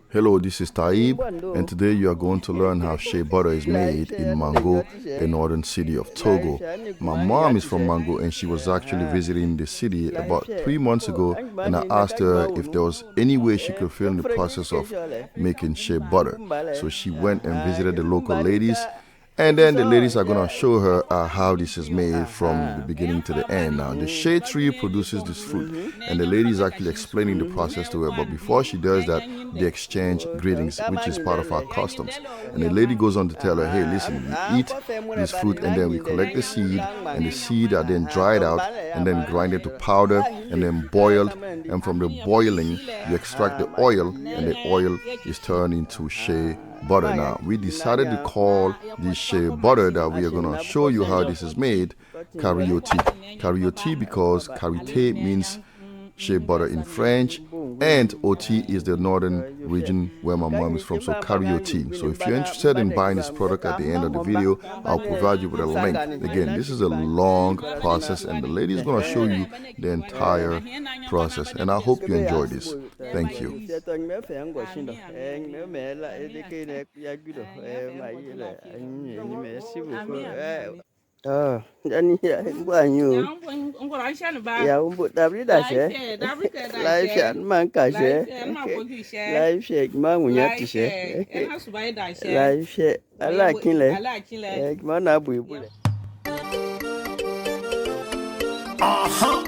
Hello, this is Taib, and today you are going to learn how shea butter is made in Mango, the northern city of Togo. My mom is from Mango, and she was actually visiting the city about 3 months ago, and I asked her if there was any way she could film the process of making shea butter. So she went and visited the local ladies, and then the ladies are going to show her how this is made from the beginning to the end. Now, the shea tree produces this fruit, and the lady is actually explaining the process to her. But before she does that, they exchange greetings, which is part of our customs. And the lady goes on to tell her, hey, listen, we eat this fruit, and then we collect the seed, and the seed are then dried out, and then grinded to powder, and then boiled. And from the boiling, you extract the oil, and the oil is turned into shea butter. Now, we decided to call this shea butter that we are going to show you how this is made Karioti. Karioti because karité means shea butter in French, and Oti is the northern region where my mom is from, so Karioti. So if you're interested in buying this product, at the end of the video, I'll provide you with a link. Again, this is a long process, and the lady is going to show you the entire process, and I hope you enjoy this. Thank you. Jadi ya banyu. Ya umput tapi dah se. Live share man kasih. Live share mana punya tu se. Live share ala kinle. Mana abu ibu le. Aha,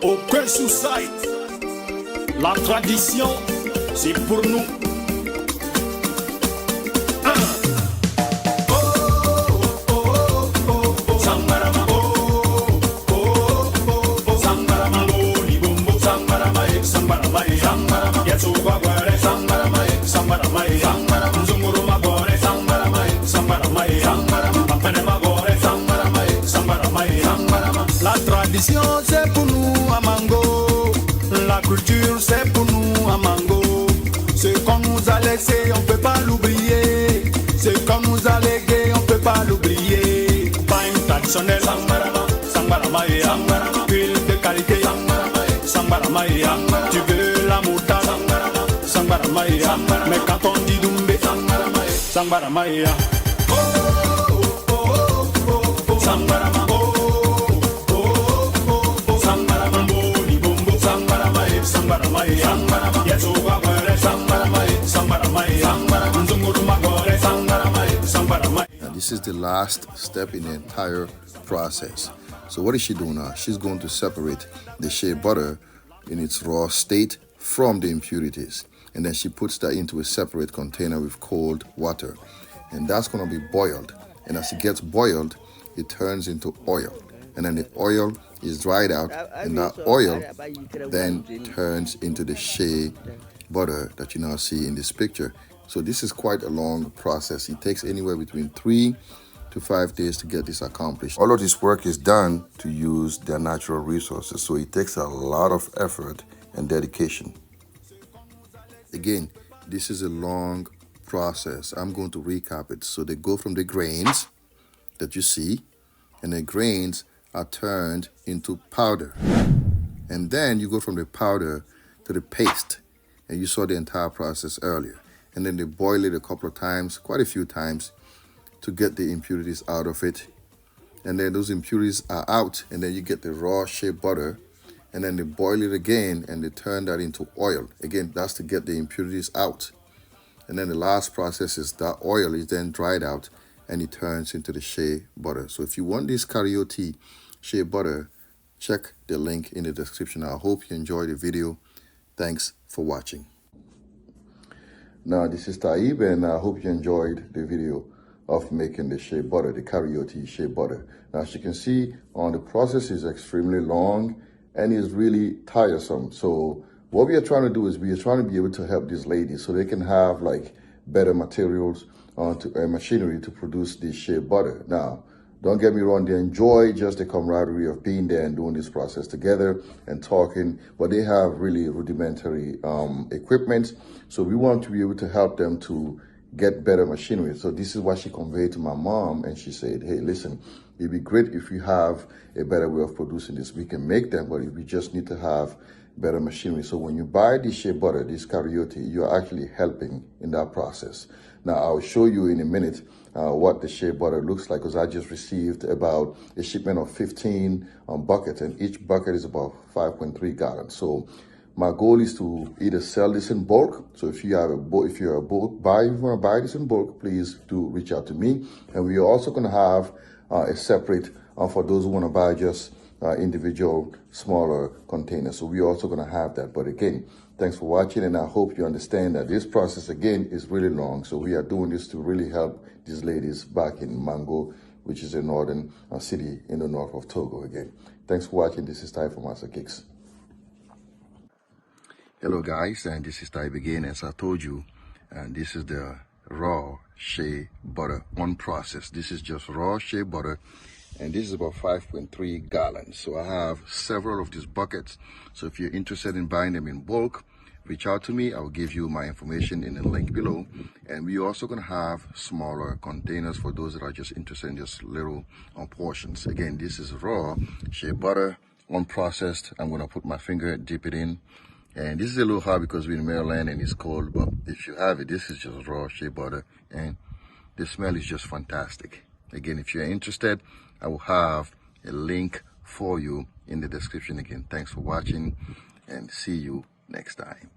aucun sous-site. La tradition, c'est pour nous. La tradition c'est pour nous à Mango, la culture c'est pour nous à Mango. Ce qu'on nous a laissé on peut pas l'oublier, ce qu'on nous a légué on peut pas l'oublier. Pain traditionnel, sambaramaïa, huile de qualité, sambaramaïa. Tu veux la moutarde, sambaramaïa. Mais quand on dit doumbé, sambaramaïa. Now, this is the last step in the entire process. So what is she doing now? She's going to separate the shea butter in its raw state from the impurities. And then she puts that into a separate container with cold water. And that's going to be boiled. And as it gets boiled, it turns into oil. And then the oil is dried out, and that oil then turns into the shea butter that you now see in this picture. So this is quite a long process. It takes anywhere between 3 to 5 days to get this accomplished. All of this work is done to use their natural resources, so it takes a lot of effort and dedication. Again, this is a long process. I'm going to recap it. So they go from the grains that you see, and the grains are turned into powder. And then you go from the powder to the paste, and you saw the entire process earlier. And then they boil it a couple of times, quite a few times, to get the impurities out of it. And then those impurities are out, and then you get the raw shea butter, and then they boil it again, and they turn that into oil. Again, that's to get the impurities out. And then the last process is that oil is then dried out, and it turns into the shea butter. So if you want this Karioti shea butter, check the link in the description. I hope you enjoyed the video. Thanks for watching. Now, this is Taib, and I hope you enjoyed the video of making the shea butter, the Karioti shea butter. Now, as you can see, the process is extremely long and is really tiresome. So what we are trying to do is we are trying to be able to help these ladies so they can have like better materials machinery to produce this shea butter. Now, don't get me wrong, they enjoy just the camaraderie of being there and doing this process together and talking, but they have really rudimentary equipment. So we want to be able to help them to get better machinery. So this is what she conveyed to my mom, and she said, hey, listen, it'd be great if you have a better way of producing this. We can make them, but we just need to have better machinery. So when you buy this shea butter, this Karioti, you're actually helping in that process. Now, I'll show you in a minute what the shea butter looks like, because I just received about a shipment of 15 buckets, and each bucket is about 5.3 gallons. So my goal is to either sell this in bulk. So if you have if you're a bulk buyer, if you want to buy this in bulk, please do reach out to me. And we are also going to have a separate for those who want to buy just individual smaller containers. So we're also going to have that. But again, thanks for watching, and I hope you understand that this process again is really long. So we are doing this to really help these ladies back in Mango, which is a northern city in the north of Togo. Again, thanks for watching. This is Ty from Master Kicks. Hello guys, and this is Ty again. As I told you, and this is the raw shea butter unprocessed. This is just raw shea butter, and this is about 5.3 gallons. So I have several of these buckets. So if you're interested in buying them in bulk, reach out to me. I'll give you my information in the link below. And we're also going to have smaller containers for those that are just interested in just little portions. Again, this is raw shea butter unprocessed. I'm going to put my finger, dip it in. And this is a little hard because we're in Maryland and it's cold, but if you have it, this is just raw shea butter, and the smell is just fantastic. Again, if you're interested, I will have a link for you in the description. Again, thanks for watching, and see you next time.